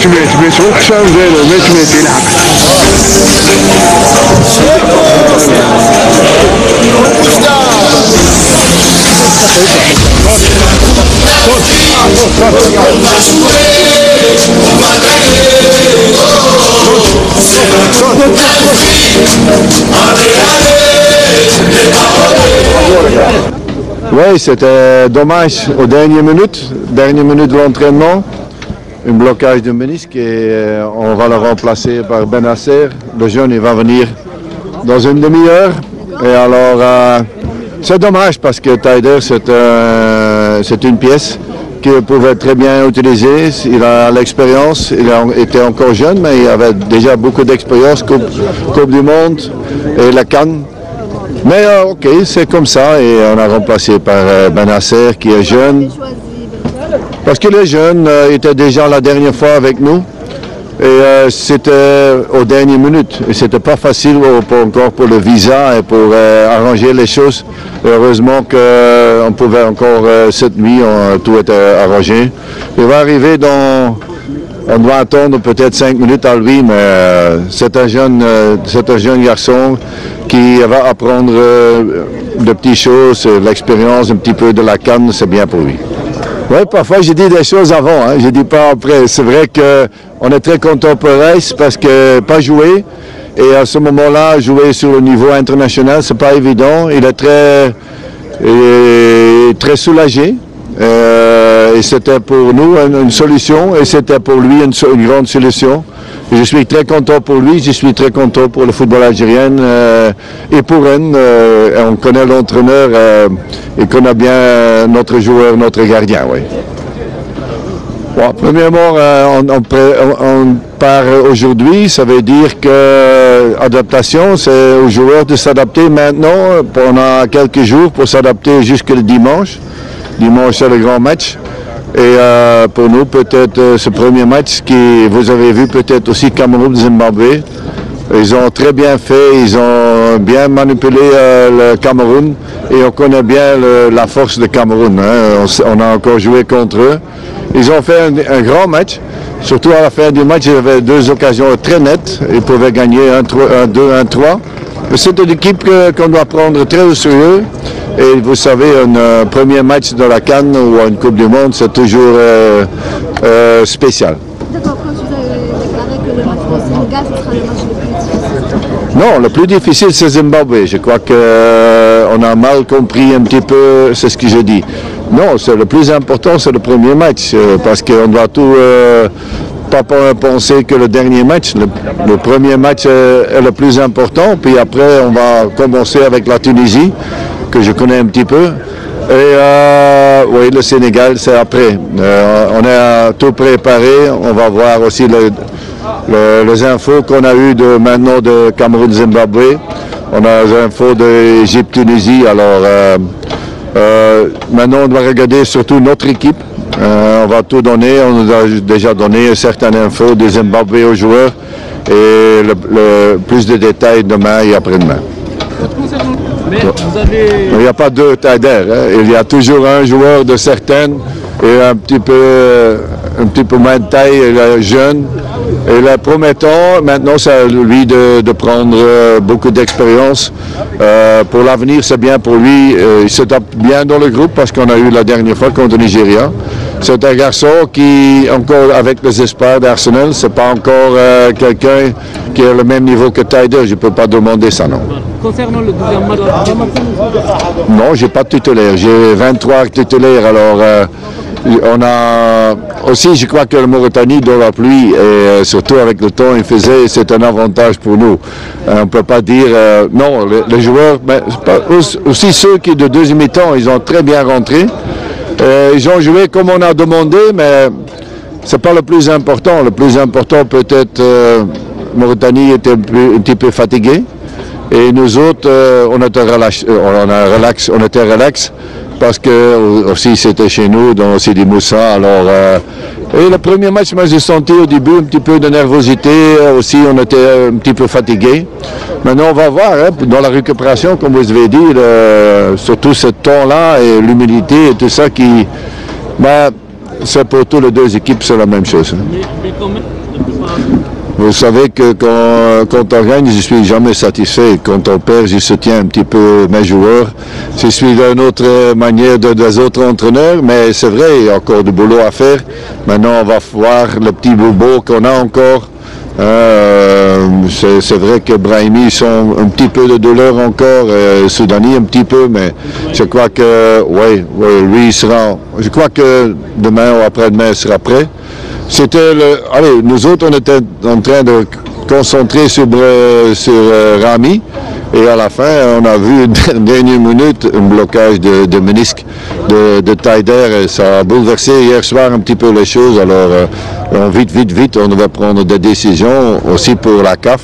met ook zo willen, met in Oui, c'était dommage au dernière minute de l'entraînement, un blocage de ménisque et on va le remplacer par Benasser. Le jeune il va venir dans une demi-heure et alors c'est dommage parce que Taider c'est une pièce qu'il pouvait très bien utiliser. Il a l'expérience, il était encore jeune mais il avait déjà beaucoup d'expérience, Coupe du Monde et la CAN. Mais ok, c'est comme ça et on a remplacé par Benasser qui est jeune. Parce que les jeunes étaient déjà la dernière fois avec nous et c'était aux dernières minutes. Et c'était pas facile encore pour le visa et pour arranger les choses. Et heureusement qu'on pouvait encore cette nuit, tout était arrangé. Il va arriver on doit attendre peut-être 5 minutes à lui, mais c'est un jeune garçon qui va apprendre de petites choses, l'expérience un petit peu de la CAN, c'est bien pour lui. Oui, parfois j'ai dit des choses avant, je ne dis pas après. C'est vrai qu'on est très content pour Reiss parce que pas joué, et à ce moment-là, jouer sur le niveau international, c'est pas évident. Il est très soulagé. Et c'était pour nous une solution et c'était pour lui une grande solution. Et je suis très content pour lui, je suis très content pour le football algérien et pour Rennes. On connaît l'entraîneur et connaît bien notre joueur, notre gardien. Oui. Bon, premièrement, on part aujourd'hui, ça veut dire que l'adaptation, c'est aux joueurs de s'adapter maintenant pendant quelques jours pour s'adapter jusqu'au dimanche. Dimanche, c'est le grand match. Et pour nous, peut-être ce premier match, vous avez vu peut-être aussi Cameroun-Zimbabwe. Ils ont très bien fait, ils ont bien manipulé le Cameroun et on connaît bien la force de Cameroun. On a encore joué contre eux. Ils ont fait un grand match. Surtout à la fin du match, il y avait deux occasions très nettes. Ils pouvaient gagner 1-2, 1-3. C'est une équipe qu'on doit prendre très au sérieux. Et vous savez, un premier match de la CAN ou une Coupe du Monde, c'est toujours spécial. D'accord, quand vous avez déclaré que le match au Sénégal, ce sera le match le plus difficile? Non, le plus difficile, c'est Zimbabwe. Je crois qu'on a mal compris un petit peu ce que je dis. Non, le plus important, c'est le premier match, parce qu'on doit tout... pas penser que le dernier match, le premier match est le plus important, puis après on va commencer avec la Tunisie, que je connais un petit peu, et oui, le Sénégal c'est après. On a tout préparé, on va voir aussi les infos qu'on a eues maintenant de Cameroun-Zimbabwe, on a les infos d'Égypte-Tunisie, alors maintenant on doit regarder surtout notre équipe. On va tout donner, on nous a déjà donné certaines infos des Zimbabwe aux joueurs et le plus de détails demain et après-demain. Il n'y a pas deux Taider, il y a toujours un joueur de certaines et un petit peu moins de taille, jeune. Et le promettant, maintenant c'est à lui de prendre beaucoup d'expérience. Pour l'avenir, c'est bien pour lui. Il se tape bien dans le groupe parce qu'on a eu la dernière fois contre le Nigeria. C'est un garçon qui, encore avec les espoirs d'Arsenal, c'est pas encore quelqu'un qui est au même niveau que Taider. Je ne peux pas demander ça, non. Concernant le deuxième match, non, j'ai pas de titulaire. J'ai 23 titulaires. Alors, on a aussi, je crois que la Mauritanie, dans la pluie, et surtout avec le temps il faisait, c'est un avantage pour nous. On ne peut pas dire, non, les joueurs, mais aussi ceux qui de deuxième mi-temps, ils ont très bien rentré. Ils ont joué comme on a demandé, mais ce n'est pas le plus important. Le plus important, peut-être, Mauritanie était un petit peu fatiguée. Et nous autres, on était relax parce que aussi c'était chez nous, dans Sidi Moussa. Alors, et le premier match, moi j'ai senti au début un petit peu de nervosité. Aussi, on était un petit peu fatigué. Maintenant, on va voir, dans la récupération, comme vous avez dit, surtout ce temps-là et l'humidité et tout ça qui... c'est pour toutes les deux équipes, c'est la même chose. Vous savez que quand on gagne, je ne suis jamais satisfait. Quand on perd, je soutiens un petit peu mes joueurs. Je suis d'une autre manière des autres entraîneurs, mais c'est vrai, il y a encore du boulot à faire. Maintenant, on va voir le petit bobo qu'on a encore. C'est vrai que Brahimi sont un petit peu de douleur encore, Soudani un petit peu, mais je crois que lui il sera. Je crois que demain ou après-demain il sera prêt. Allez, nous autres on était en train de concentrer sur Rami et à la fin on a vu une dernière minute un blocage de ménisque de Taider et ça a bouleversé hier soir un petit peu les choses. Alors vite on va prendre des décisions aussi pour la CAF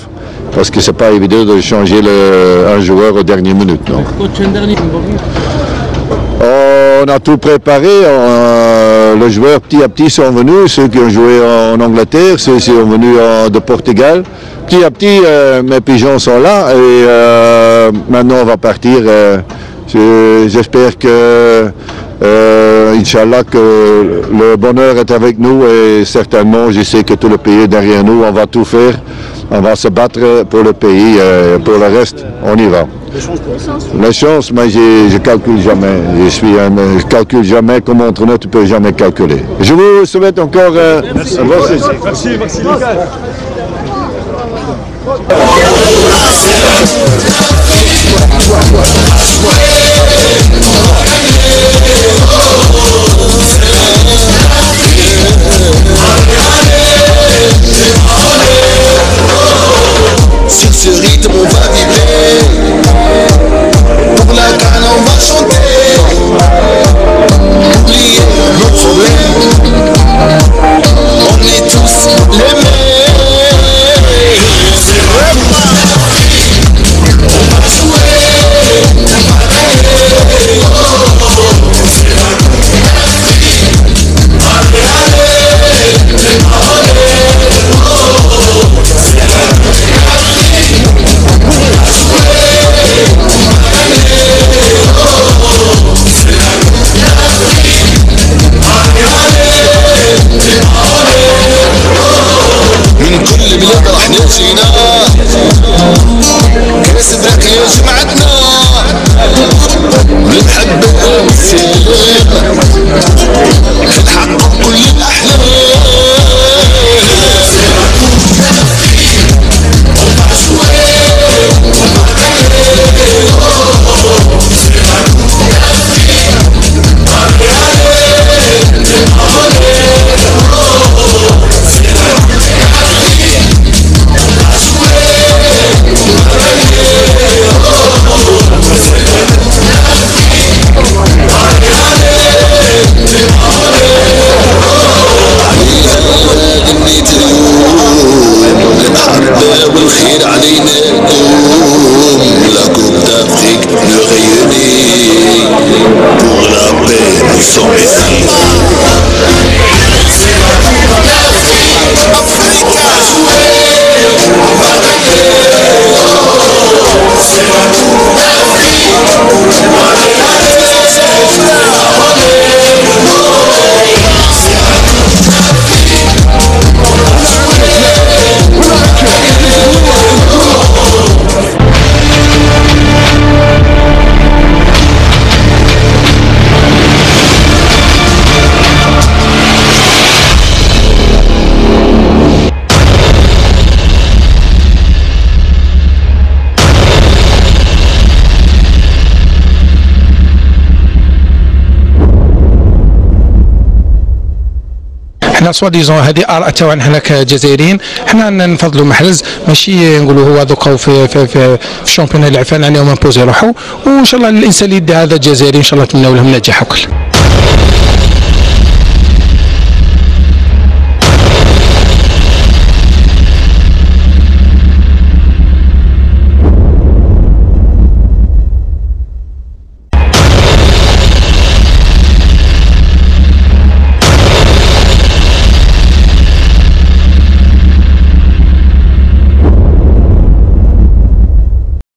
parce que c'est pas évident de changer un joueur aux dernières minutes. Donc. On a tout préparé, les joueurs petit à petit sont venus, ceux qui ont joué en Angleterre, ceux qui sont venus de Portugal. Petit à petit, mes pigeons sont là et maintenant on va partir. J'espère que, Inch'Allah, que le bonheur est avec nous et certainement, je sais que tout le pays est derrière nous, on va tout faire. On va se battre pour le pays, pour le reste, on y va. Les chances, mais je calcule jamais. Je calcule jamais comme entraîneur, tu peux jamais calculer. Je vous souhaite encore merci. Merci. Sur ce rythme on va vibrer. Pour la canne on va chanter. Oubliez nos problèmes. On est tous les mêmes. On va jouer. On va gagner. من كل بلاد راح نجينا كاس افريقيا جمعتنا بالمحبة والسلام نحقق كل الاحلام. والخير علينا يدوم. La Coupe d'Afrique le rayonnait. Pour la paix nous sommes ici. Africa jouer. On va gagner. C'est la Coupe d'Afrique. حنا سوا ديزون هذه اراء تاعنا حنا كجزائريين حنا نفضلوا محرز ماشي نقولوا هو دوكا في الشامبيون اللي عفانا عليهم امبوزي روحو وان شاء الله الانسان اللي يدعي هذا الجزائري ان شاء الله نتمنوا لهم النجاح وكل.